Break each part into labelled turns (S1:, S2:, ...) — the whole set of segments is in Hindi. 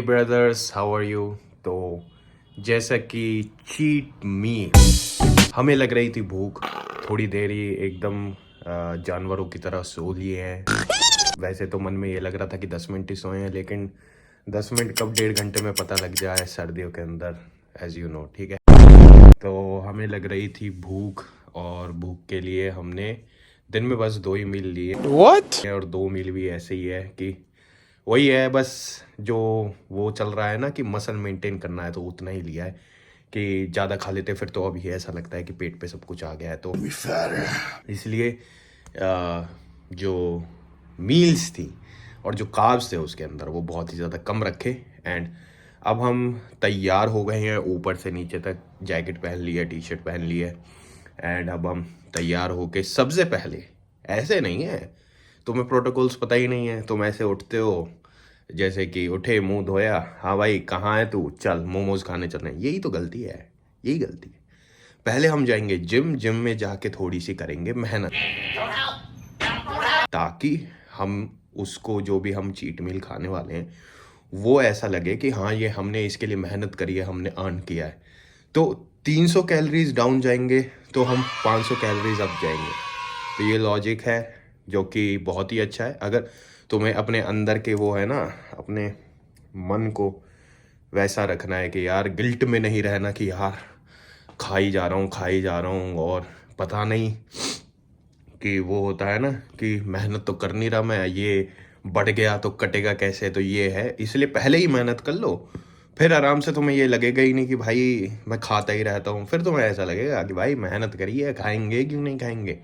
S1: Brothers, how are you. तो जैसा कि चीट मील हमें लग रही थी भूख, थोड़ी देर ही एकदम जानवरों की तरह सो लिए हैं। वैसे तो मन में ये लग रहा था कि 10 मिनट ही सोए हैं, लेकिन 10 मिनट कब 1.5 घंटे में पता लग जाए सर्दियों के अंदर, एज यू नो, ठीक है। तो हमें लग रही थी भूख, और भूख के लिए हमने दिन में बस 2 ही मील लिए। What? और 2 मील भी ऐसे ही है कि वही है, बस जो वो चल रहा है ना कि मसल मेंटेन करना है, तो उतना ही लिया है। कि ज़्यादा खा लेते फिर तो अभी ऐसा लगता है कि पेट पे सब कुछ आ गया है, तो इसलिए जो मील्स थी और जो कार्ब्स थे उसके अंदर वो बहुत ही ज़्यादा कम रखे। एंड अब हम तैयार हो गए हैं, ऊपर से नीचे तक जैकेट पहन ली है, टी शर्ट पहन ली है। एंड अब हम तैयार होके सबसे पहले, ऐसे नहीं है, तुम्हें प्रोटोकॉल्स पता ही नहीं है, तुम ऐसे उठते हो जैसे कि उठे मुंह धोया, हाँ भाई कहाँ है तू, चल मोमोज खाने चलना है। यही तो गलती है, यही गलती है। पहले हम जाएंगे जिम, जिम में जाके थोड़ी सी करेंगे मेहनत, ताकि हम उसको जो भी हम चीट मील खाने वाले हैं वो ऐसा लगे कि हाँ ये हमने इसके लिए मेहनत करी है, हमने अर्न किया है। तो 300 कैलोरीज डाउन जाएंगे तो हम 500 कैलोरीज अप जाएंगे। तो ये लॉजिक है जो कि बहुत ही अच्छा है। अगर तुम्हें अपने अंदर के वो है ना, अपने मन को वैसा रखना है कि यार गिल्ट में नहीं रहना कि यार खाई जा रहा हूँ, खाई जा रहा हूँ, और पता नहीं कि वो होता है ना कि मेहनत तो कर नहीं रहा मैं, ये बढ़ गया तो कटेगा कैसे, तो ये है, इसलिए पहले ही मेहनत कर लो। फिर आराम से तुम्हें ये लगेगा ही नहीं कि भाई मैं खाता ही रहता हूँ, फिर तुम्हें ऐसा लगेगा कि भाई मेहनत करी है, खाएंगे क्यों नहीं खाएंगे।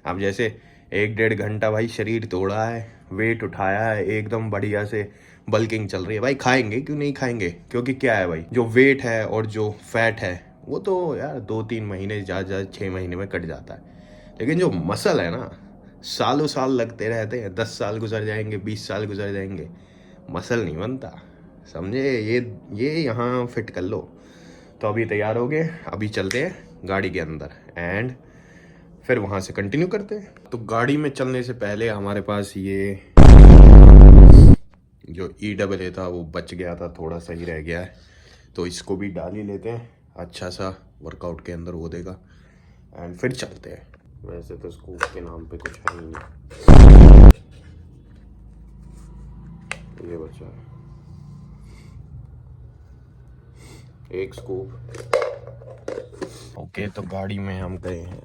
S1: अब जैसे 1-1.5 घंटा भाई शरीर तोड़ा है, वेट उठाया है, एकदम बढ़िया से बल्किंग चल रही है, भाई खाएंगे क्यों नहीं खाएंगे। क्योंकि क्या है भाई, जो वेट है और जो फैट है वो तो यार 2-3 महीने, ज़्यादा 6 महीने में कट जाता है। लेकिन जो मसल है ना, सालों साल लगते रहते हैं, 10 साल गुजर जाएंगे, 20 साल गुजर जाएंगे, मसल नहीं बनता, समझे। ये यहाँ फिट कर लो। तो अभी तैयार हो गए, अभी चलते हैं गाड़ी के अंदर एंड फिर वहाँ से कंटिन्यू करते हैं। तो गाड़ी में चलने से पहले हमारे पास ये जो EAA था वो बच गया था, थोड़ा सही रह गया है, तो इसको भी डाल ही लेते हैं, अच्छा सा वर्कआउट के अंदर हो देगा। एंड फिर चलते हैं। वैसे तो स्कूप के नाम पे कुछ है ही नहीं, ये बचा है एक स्कूप। ओके, तो गाड़ी में हम गए हैं,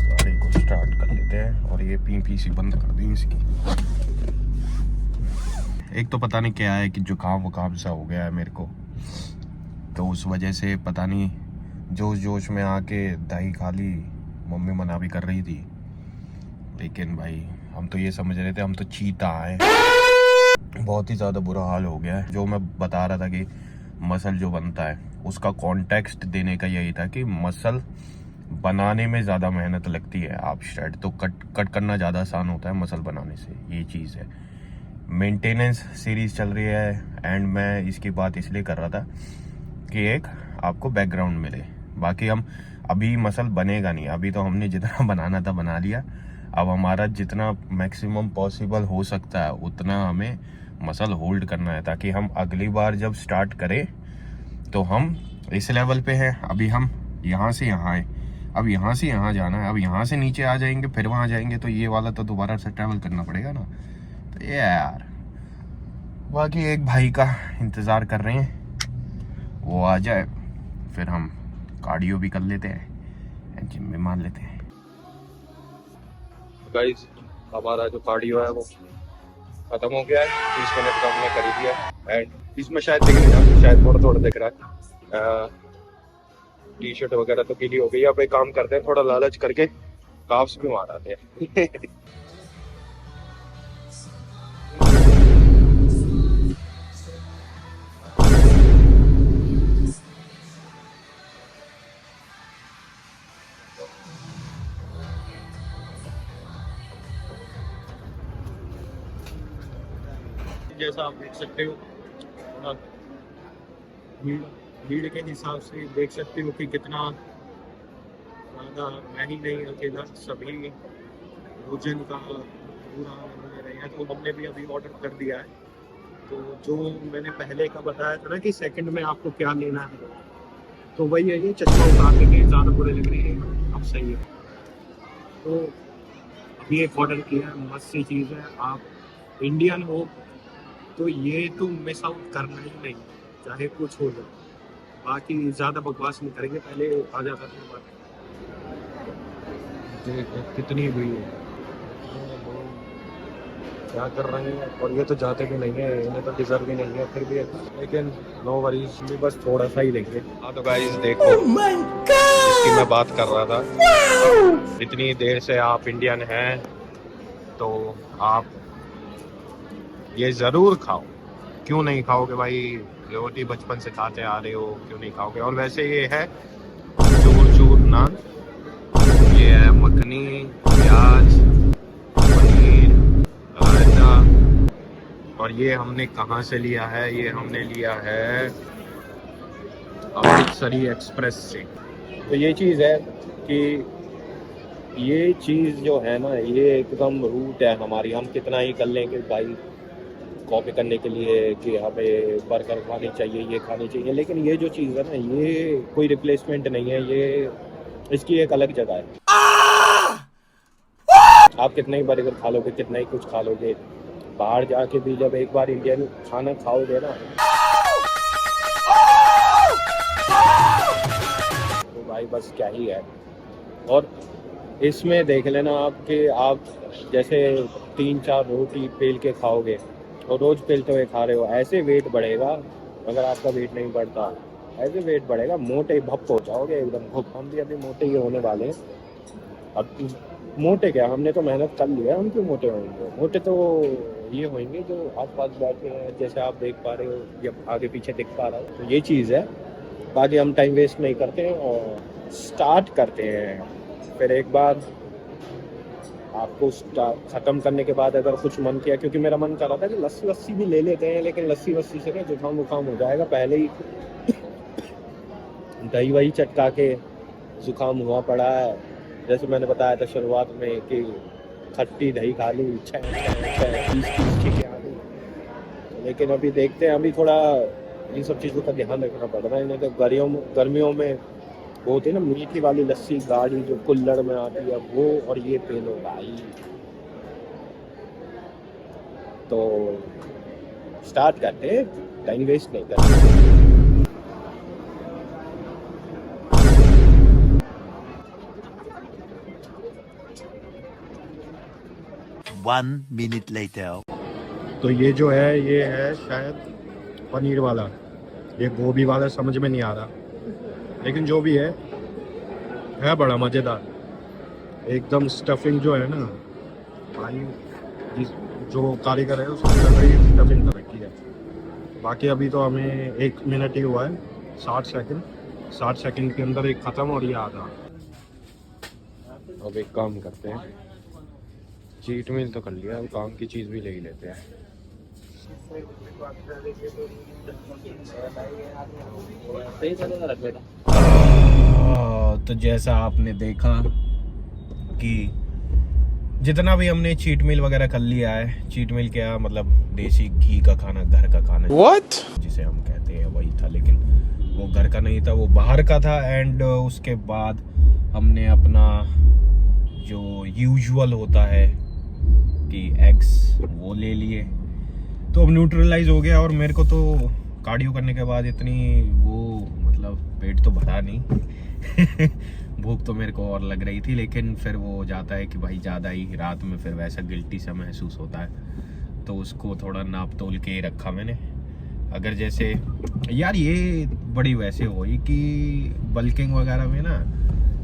S1: गाड़ी को स्टार्ट कर लेते हैं और ये पी सी बंद कर दी इसकी। एक तो पता नहीं क्या है कि जुकाम वुकाम सा हो गया है मेरे को, तो उस वजह से पता नहीं जोश जोश में आके दही खा ली। मम्मी मना भी कर रही थी, लेकिन भाई हम तो ये समझ रहे थे हम तो चीता आए। बहुत ही ज़्यादा बुरा हाल हो गया है। जो मैं बता रहा था कि मसल जो बनता है उसका कॉन्टेक्स्ट देने का यही था कि मसल बनाने में ज़्यादा मेहनत लगती है। आप शायद तो कट करना ज़्यादा आसान होता है मसल बनाने से, ये चीज़ है। मेंटेनेंस सीरीज़ चल रही है एंड मैं इसकी बात इसलिए कर रहा था कि एक आपको बैकग्राउंड मिले। बाकी हम अभी मसल बनेगा नहीं, अभी तो हमने जितना बनाना था बना लिया। अब हमारा जितना मैक्सिमम पॉसिबल हो सकता है उतना हमें मसल होल्ड करना है, ताकि हम अगली बार जब स्टार्ट करें तो हम इस लेवल पे हैं। अभी हम यहाँ से यहाँ आए, अब यहाँ से यहाँ जाना है, अब यहाँ से नीचे आ जाएंगे फिर वहाँ जाएंगे, तो ये वाला तो दोबारा से ट्रैवल करना पड़ेगा ना। तो ये यार, बाकी एक भाई का इंतज़ार कर रहे हैं, वो आ जाए फिर हम कार्डियो भी कर लेते हैं, जिम में मान लेते हैं। गाइस, हमारा जो कार्डियो है वो खत्म हो गया है, 30 मिनट का हमने कर ही दिया। एंड इसमें शायद दिख नहीं रहा, शायद थोड़ा थोड़ा दिख रहा है। टी शर्ट वगैरह तो गीली हो गई। अब एक काम करते हैं, थोड़ा लालच करके काफ्स भी मार आते हैं। जैसा आप देख सकते हो, थोड़ा भीड़ भीड़ के हिसाब से देख सकते हो कि कितना ज़्यादा, मैं ही नहीं अकेला, सभी भोजन का पूरा ले रहे हैं। तो हमने भी अभी ऑर्डर कर दिया है
S2: तो जो मैंने पहले का बताया था ना कि सेकंड में आपको क्या लेना है, तो वही है, ये चश्मा उतार के ज़्यादा बुरे लग रहे हैं, अब सही है। तो अभी एक ऑर्डर किया है, मस्त सी चीज़ है। आप इंडियन हो तो ये तो मिस आउट करना ही नहीं, चाहे कुछ हो जाए। बाकी ज़्यादा बकवास नहीं करेंगे, पहले आ जाता था बात। देखो कितनी भीड़ है, क्या कर रहे हैं, और ये तो जाते भी नहीं है, इन्हें तो डिजर्व भी नहीं है फिर भी, लेकिन नो वरीज, भी बस थोड़ा सा ही लेंगे। हाँ तो गाइस देखो, जिसकी मैं बात कर रहा था, इतनी देर से आप इंडियन हैं तो आप ये ज़रूर खाओ। क्यों नहीं खाओगे भाई, रोटी बचपन से खाते आ रहे हो, क्यों नहीं खाओगे। और वैसे ये है चूर चूर नान, ये है मखनी, प्याज, पनीर, रायता। और ये हमने कहाँ से लिया है, ये हमने लिया है अमृतसरी एक्सप्रेस से। तो ये चीज़ है कि ये चीज़ जो है ना, ये एकदम रूट है हमारी। हम कितना ही कर लेंगे भाई कॉपी करने के लिए कि हमें बर्गर खानी चाहिए, ये खानी चाहिए, लेकिन ये जो चीज़ है ना, ये कोई रिप्लेसमेंट नहीं है, ये इसकी एक अलग जगह है। आप कितना ही बर्गर खा लोगे, कितना ही कुछ खा लोगे, बाहर जाके भी जब एक बार इंडियन खाना खाओगे ना, तो भाई बस क्या ही है। और इसमें देख लेना आप कि आप जैसे 3-4 रोटी पेल के खाओगे और रोज पेलते हुए खा रहे हो, ऐसे वेट बढ़ेगा। अगर आपका वेट नहीं बढ़ता, ऐसे वेट बढ़ेगा, मोटे भप हो जाओगे एकदम भप। हम भी अभी मोटे ही होने वाले हैं। अब मोटे क्या, हमने तो मेहनत कर लिया, हम क्यों मोटे होंगे। मोटे तो ये होंगे जो आस पास बैठे हैं, जैसे आप देख पा रहे हो, जब आगे पीछे दिख पा रहा है, तो ये चीज़ है। बाकी हम टाइम वेस्ट नहीं करते हैं और स्टार्ट करते हैं। फिर एक बार आपको ख़त्म करने के बाद अगर कुछ मन किया, क्योंकि मेरा मन कर रहा था कि लस्सी वस्सी भी ले लेते हैं, लेकिन लस्सी वस्सी से ना जुकाम वुकाम हो जाएगा। पहले ही दही वही चटका के जुकाम हुआ पड़ा है। जैसे मैंने बताया था शुरुआत में कि खट्टी दही खा ली, 20-30 चीज़ें आ गई। लेकिन अभी देखते हैं, अभी थोड़ा इन सब चीज़ों का ध्यान रखना पड़ रहा है। नहीं तो गर्मियों में वो होती है ना मीठी वाली लस्सी गाढ़ी जो कुल्हड़ में आती है, वो और ये पी लो भाई। तो स्टार्ट करते, टाइम वेस्ट नहीं करते।
S3: 1 minute later.
S2: तो ये जो है, ये है शायद पनीर वाला, ये गोभी वाला समझ में नहीं आ रहा, लेकिन जो भी है बड़ा मज़ेदार एकदम। स्टफिंग जो है ना भाई, जो कारीगर है उसने स्टफिंग कर रखी है। बाकी अभी तो हमें 1 मिनट ही हुआ है, 60 सेकंड के अंदर एक ख़त्म और ये आधा। अब एक काम करते हैं, चीट मील तो कर लिया, अब काम की चीज़ भी ले ही लेते हैं। तो जैसा आपने देखा कि जितना भी हमने चीट मील वगैरह कर लिया है, चीट मील क्या मतलब देसी घी का खाना, घर का खाना What? जिसे हम कहते हैं, वही था। लेकिन वो घर का नहीं था, वो बाहर का था। एंड उसके बाद हमने अपना जो यूजुअल होता है कि एग्स, वो ले लिए। तो अब न्यूट्रलाइज हो गया। और मेरे को तो कार्डियो करने के बाद इतनी वो मतलब पेट तो भरा नहीं भूख तो मेरे को और लग रही थी, लेकिन फिर वो हो जाता है कि भाई ज़्यादा ही रात में फिर वैसा गिल्टी सा महसूस होता है, तो उसको थोड़ा नाप तोल के रखा मैंने। अगर जैसे यार ये बड़ी वैसे हुई कि बल्किंग वगैरह में ना,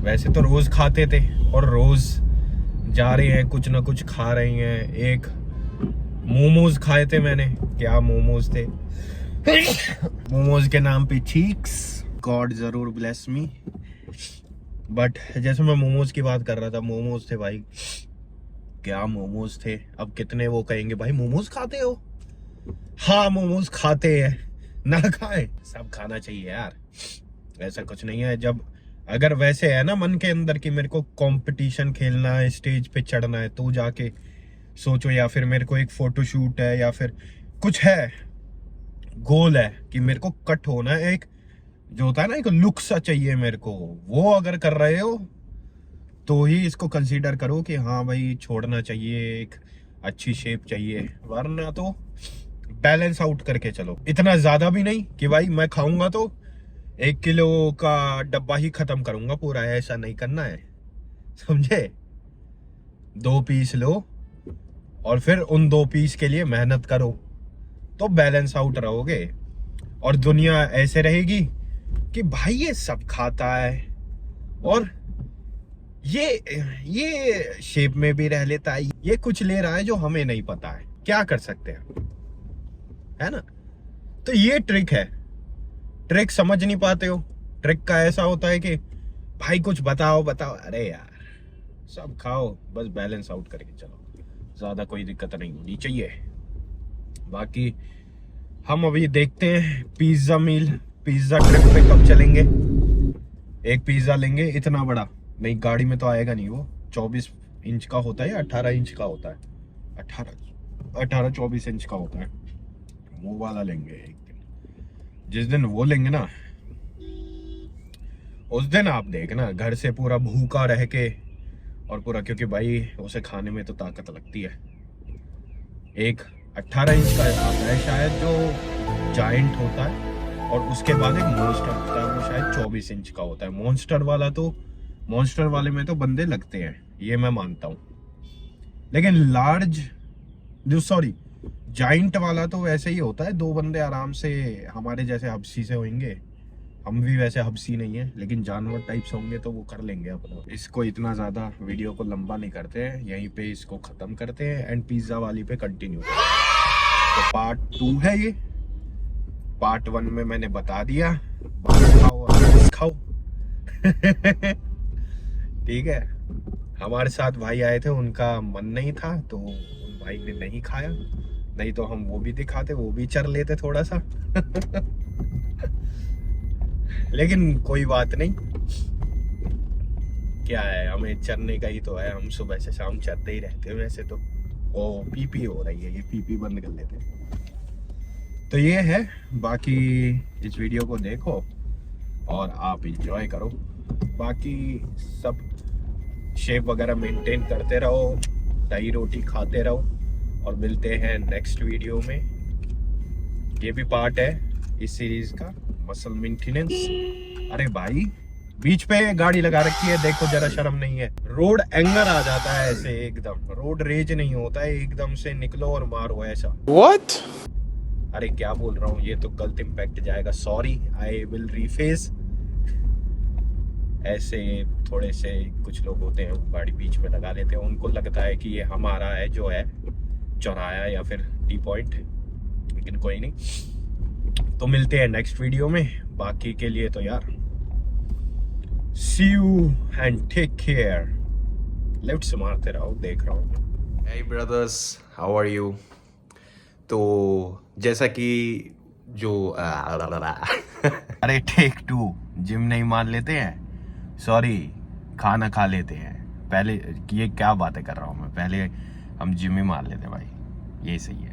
S2: वैसे तो रोज़ खाते थे और रोज़ जा रहे हैं, कुछ ना कुछ खा रही हैं। एक मोमोज खाए थे मैंने, क्या मोमोज थे मोमोज के नाम पे चीक्स, गॉड जरूर ब्लेस मी। बट जैसे मैं मोमोज की बात कर रहा था, मोमोज थे भाई, क्या मोमोज थे। अब कितने वो कहेंगे भाई मोमोज खाते हो। हाँ मोमोज खाते हैं, ना खाएं, सब खाना चाहिए यार, ऐसा कुछ नहीं है। जब अगर वैसे है ना मन के अंदर कि मेरे को कंपटीशन खेलना है, स्टेज पे चढ़ना है, तो जाके सोचो, या फिर मेरे को एक फोटो शूट है, या फिर कुछ है, गोल है कि मेरे को कट होना है, एक जो होता है ना एक लुक सा चाहिए मेरे को, वो अगर कर रहे हो तो ही इसको कंसीडर करो कि हाँ भाई छोड़ना चाहिए, एक अच्छी शेप चाहिए, वरना तो बैलेंस आउट करके चलो। इतना ज्यादा भी नहीं कि भाई मैं खाऊंगा तो 1 किलो का डब्बा ही खत्म करूंगा पूरा, ऐसा नहीं करना है, समझे। 2 पीस लो और फिर उन 2 पीस के लिए मेहनत करो, तो बैलेंस आउट रहोगे। और दुनिया ऐसे रहेगी कि भाई ये सब खाता है और ये शेप में भी रह लेता है, ये कुछ ले रहा है जो हमें नहीं पता है, क्या कर सकते हैं, है ना। तो ये ट्रिक है, ट्रिक समझ नहीं पाते हो। ट्रिक का ऐसा होता है कि भाई कुछ बताओ, अरे यार सब खाओ, बस बैलेंस आउट करके चलो, ज्यादा कोई दिक्कत नहीं होनी चाहिए। बाकी हम अभी देखते हैं पिज्जा ट्रिप पे कब चलेंगे। एक पिज्जा लेंगे इतना बड़ा, नहीं गाड़ी में तो आएगा नहीं, वो 24 इंच का होता है या 18 इंच का होता है, 18-24 इंच का होता है, वो वाला लेंगे एक दिन। जिस दिन वो लेंगे ना, उस दिन आप देखना घर से पूरा भूखा रह के और पूरा, क्योंकि भाई उसे खाने में तो ताकत लगती है। एक 18 इंच का आता है शायद जो जायंट होता है, और उसके बाद एक मॉन्स्टर होता है, वो शायद 24 इंच का होता है। मॉन्स्टर वाले में तो बंदे लगते हैं, ये मैं मानता हूँ, लेकिन जाइंट वाला तो वैसे ही होता है, 2 बंदे आराम से, हमारे जैसे हबसी से होंगे, हम भी वैसे हबसी नहीं है लेकिन जानवर टाइप्स होंगे तो वो कर लेंगे अपना। इसको इतना ज्यादा वीडियो को लंबा नहीं करते हैं, यहीं पे इसको खत्म करते हैं एंड पिज्जा वाली पे कंटिन्यू करते हैं। तो पार्ट 2 है ये, पार्ट 1 में मैंने बता दिया, खाओ ठीक है। हमारे साथ भाई आए थे, उनका मन नहीं था तो उन भाई ने नहीं खाया, नहीं तो हम वो भी दिखाते, वो भी चर लेते थोड़ा सा लेकिन कोई बात नहीं, क्या है, हमें चरने का ही तो है, हम सुबह से शाम चरते ही रहते हैं वैसे तो। ओ पीपी हो रही है, ये पीपी बंद कर लेते हैं। तो ये है, बाकी इस वीडियो को देखो और आप एंजॉय करो, बाकी सब शेप वगैरह मेंटेन करते रहो, दही रोटी खाते रहो, और मिलते हैं नेक्स्ट वीडियो में। ये भी पार्ट है इस सीरीज का, मसल मेंटेनेंस। अरे भाई बीच पे गाड़ी लगा रखी है, देखो जरा शर्म नहीं है। रोड एंगर आ जाता है ऐसे एकदम, रोड रेज नहीं होता है, एकदम से निकलो और मारो ऐसा।
S1: What?
S2: अरे क्या बोल रहा हूँ, ये तो गलत इम्पैक्ट जाएगा, सॉरी, आई विल रीफेस। ऐसे थोड़े से कुछ लोग होते हैं, गाड़ी बीच में लगा लेते हैं, उनको लगता है कि ये हमारा है जो है चौराया या फिर टी पॉइंट, लेकिन कोई नहीं। तो मिलते हैं नेक्स्ट वीडियो में, बाकी के लिए तो यार see you and take care. Left मारते रहो, देख रहा हूँ।
S1: Hey brothers, how are you? तो जैसा कि जो
S2: अरे टेक 2, जिम नहीं मान लेते हैं, सॉरी खाना खा लेते हैं पहले। ये क्या बातें कर रहा हूँ मैं, पहले हम जिम ही मान लेते हैं भाई, ये सही है।